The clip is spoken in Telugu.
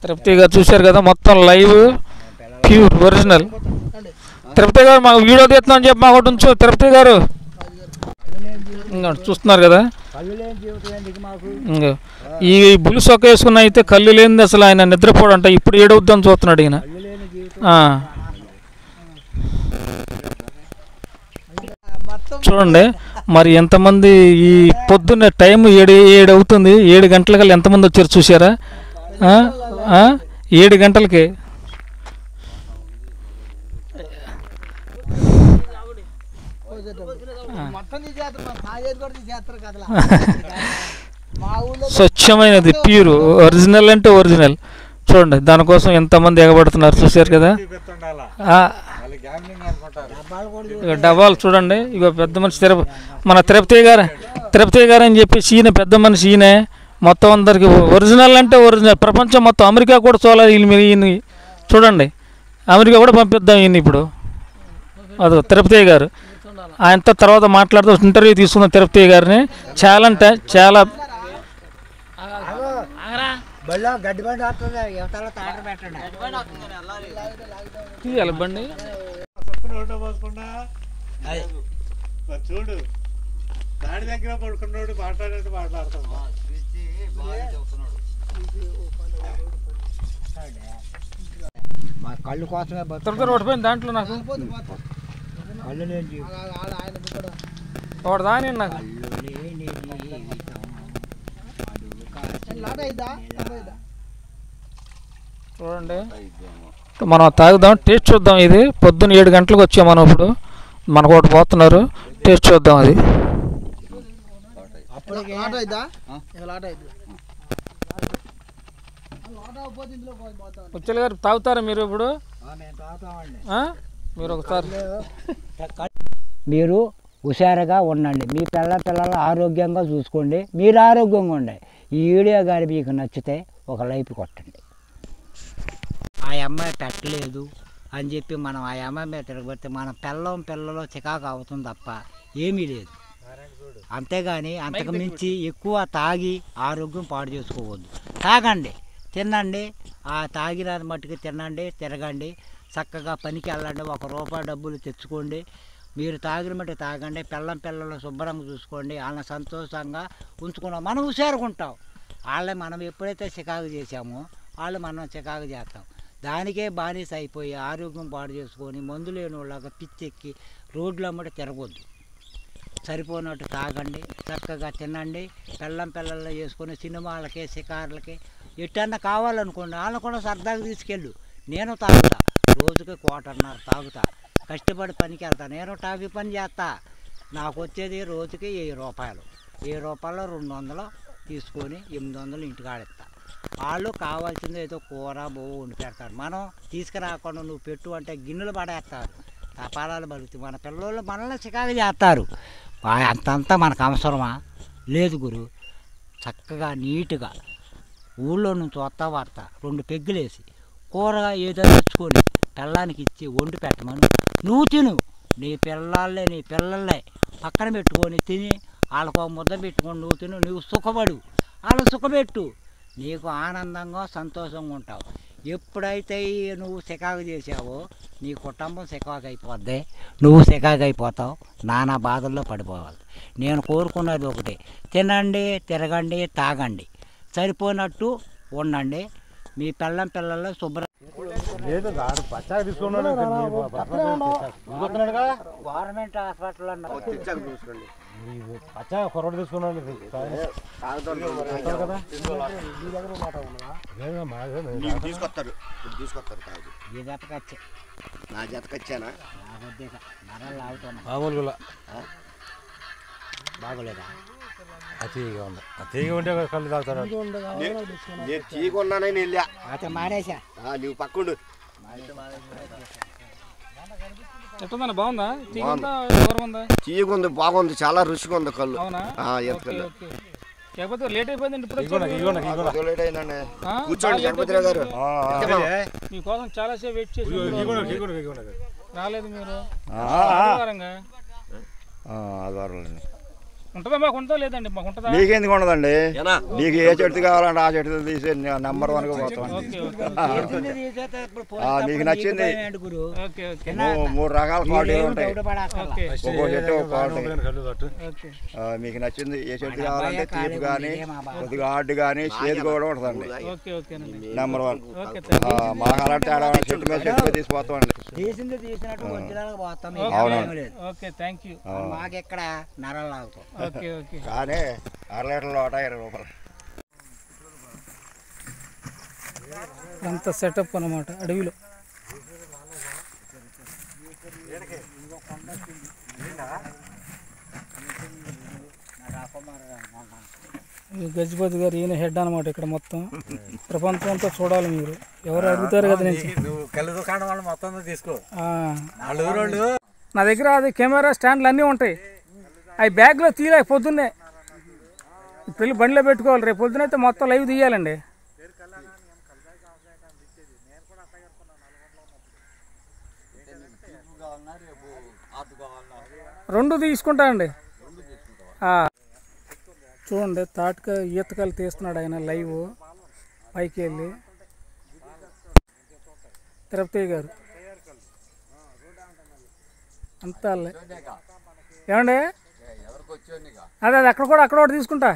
తిరుపతి గారు చూశారు కదా, మొత్తం లైవ్ ప్యూర్ ఒరిజినల్. తిరుపతి గారు మాకు వీడియో తీస్తున్నాం చెప్పి మాకు ఉంచు. తిరుపతి గారు చూస్తున్నారు కదా, ఈ బులు సొక్క వేసుకున్న అయితే కళ్ళు లేనిది అసలు ఆయన నిద్రపోవడం అంటే ఇప్పుడు ఏడవుద్దని చూస్తున్నాడు ఈయన. చూడండి మరి ఎంతమంది ఈ పొద్దున్న టైం 7 అవుతుంది, 7 గంటలకల్లా ఎంతమంది వచ్చారు చూసారా? 7 గంటలకి స్వచ్ఛమైనది ప్యూర్ ఒరిజినల్ అంటే ఒరిజినల్. చూడండి దానికోసం ఎంతమంది ఎగబడుతున్నారు చూసారు కదా. ఇక డబ్బాలు చూడండి, ఇక పెద్ద మనిషి మన తిరుపతి గారు అని చెప్పేసి ఈయన పెద్ద మనిషి, ఈయన మొత్తం అందరికి ఒరిజినల్ అంటే ఒరిజినల్. ప్రపంచం మొత్తం అమెరికా కూడా చూడాలి ఈయన. చూడండి అమెరికా కూడా పంపిద్దాం ఈయన ఇప్పుడు. అదో తిరుపతి గారు, ఆయనతో తర్వాత మాట్లాడుతూ ఇంటర్వ్యూ తీసుకున్నాం తిరుపతి గారిని. చాలా అంటే చాలా తీయాలి బండి. చూడు దాని దగ్గర పడుకున్నాడు మాట్లాడేది మాట్లాడుతాడు. కళ్ళు కోసమే ఓడిపోయింది దాంట్లో నాకు ఒకటి దాని నాకు చూడండి. మనం తాగుదాం, టేస్ట్ చూద్దాం. ఇది పొద్దున్న 7 గంటలకు వచ్చాం మనం. ఇప్పుడు మనకు ఒకటి పోతున్నారు, టేస్ట్ చూద్దాం. అది ముచ్చల్ గారు తాగుతారా మీరు ఇప్పుడు? మీరు ఒకసారి మీరు హుషారుగా ఉండండి, మీ పిల్లలు ఆరోగ్యంగా చూసుకోండి, మీరు ఆరోగ్యంగా ఉండండి. ఈ వీడియో కానీ మీకు నచ్చితే ఒక లైక్ కొట్టండి. ఆ అమ్మాయి పెట్టలేదు అని చెప్పి మనం ఆ అమ్మాయి మీద తిరగబడితే మన పిల్లలు చికాకు అవుతుంది తప్ప ఏమీ లేదు. అంతేగాని అంతకు మించి ఎక్కువ తాగి ఆరోగ్యం పాడు చేసుకోవద్దు. తాగండి, తినండి, ఆ తాగిన మట్టుకు తినండి, తిరగండి, చక్కగా పనికి వెళ్ళండి, ₹1 డబ్బులు తెచ్చుకోండి. మీరు తాగిన మట్టి తాగండి, పిల్లలు శుభ్రంగా చూసుకోండి, వాళ్ళని సంతోషంగా ఉంచుకున్నాం. మనం హుషారుగా ఉంటాం. వాళ్ళని మనం ఎప్పుడైతే చికాకు చేసామో వాళ్ళు మనం చికాకు చేస్తాం. దానికే బానిస అయిపోయి ఆరోగ్యం పాడు చేసుకొని మందు లేని వాళ్ళగా పిచ్చెక్కి రోడ్లు అమ్మటి తిరగొద్దు. సరిపోయినట్టు తాగండి, చక్కగా తినండి, పిల్లలు చేసుకొని సినిమాలకి షికార్లకి ఎట్టన్నా కావాలనుకోండి వాళ్ళని కూడా సరదాగా తీసుకెళ్ళు. నేను తాగుతా, రోజుకి ₹1.25 తాగుతా, కష్టపడి పనికి వెళ్తా. నేను టాపీ పని చేస్తా, నాకు వచ్చేది రోజుకి ₹1000. ₹200 తీసుకొని 800 ఇంటికి ఆడిస్తా. వాళ్ళు కావాల్సింది ఏదో కూర బొవ్వు వండి పెడతారు. మనం తీసుకురాకుండా నువ్వు పెట్టు అంటే గిన్నెలు పడేస్తారు, తపాలాలు బలుగుతాయి. మన పిల్లలు మనల్ని చికాకు చేస్తారు. అంతంతా మనకు అవసరమా? లేదు గురు. చక్కగా నీట్గా ఊళ్ళో నుంచి వస్తా 2 పెగ్గులేసి కూరగా ఏదో తెచ్చుకొని పిల్లానికి ఇచ్చి వండి పెట్టమను. నువ్వు తిను, నీ పిల్లలే పక్కన పెట్టుకొని తిని వాళ్ళకు ముద్ద పెట్టుకొని నువ్వు తిను. నువ్వు సుఖపడు, వాళ్ళు సుఖపెట్టు, నీకు ఆనందంగా సంతోషంగా ఉంటావు. ఎప్పుడైతే నువ్వు చికాకు చేసావో నీ కుటుంబం చికాకు అయిపోద్ది, నువ్వు చికాకు అయిపోతావు, నానా బాధల్లో పడిపోవాలి. నేను కోరుకున్నది ఒకటే, తినండి, తిరగండి, తాగండి, సరిపోయినట్టు ఉండండి. మీ పిల్లలు శుభ్ర గవర్నమెంట్ హాస్పిటల్ నా జతకొచ్చానా బాగోలేదా? తీగొన్నానని వెళ్ళా అయితే మానేసా. నువ్వు పక్కుండు. బాగుందా? తీయగుంది, బాగుంది, చాలా రుచిగా ఉంది కళ్ళు. లేట్ అయిపోయిందండి. లేట్ అయిందండి. కూర్చోండి జగపతిరావు గారు, మీకోసం చాలా సేపు వెయిట్ చేసి రాలేదు మీరు. ఆదివారం ఉంటుందా? మాకు ఉంటుందా లేదండి? మాకు ఉంటుందా? మీకెందుకు ఉండదండి? మీకు ఏ చెట్టు కావాలంటే ఆ చెట్టు తీసి నెంబర్ 1గా పోతామండి. మీకు నచ్చింది ఓకే ఓకే 3 రకాల క్వాలిటీలు ఉంటాయి. ఓకే ఒక్కో చెట్టు ఒక క్వాలిటీ. మీకు నచ్చింది ఏ చెట్టు కావాలంటే తీపి కానీ కొద్దిగా హార్డ్ కానీ చేదు కూడా ఉంటుందండి. ఓకే ఓకేనండి. నెంబర్ 1. ఓకే మాకు అలాంటి చెట్టు మీద తీసిపోతామండి. Okay thank you. మాకెక్కడ నరాలు లాగుతాం. ఓకే ఓకే కానీ 1/2 లీటర్ 120 రూపాయలు. అంత సెటప్ అన్నమాట అడవిలో. ఈ గజపతి గారు ఈయన హెడ్ అనమాట ఇక్కడ మొత్తం. ప్రపంచం అంతా చూడాలి మీరు. ఎవరు అడుగుతారు కదా నుంచి. నా దగ్గర అది కెమెరా స్టాండ్లు అన్నీ ఉంటాయి. అవి బ్యాగ్లో తీయలేక పొద్దున్నే పెళ్ళి బండిలో పెట్టుకోవాలి. రేపు పొద్దున అయితే మొత్తం లైవ్ తీయాలండి. రెండు తీసుకుంటానండి. చూడండి తాటకాయ ఈతకాయలు తీస్తున్నాడు ఆయన లైవ్ పైకి వెళ్ళి. తిరుపతి గారు అంతా ఏమండి? అదే అక్కడ కూడా తీసుకుంటా.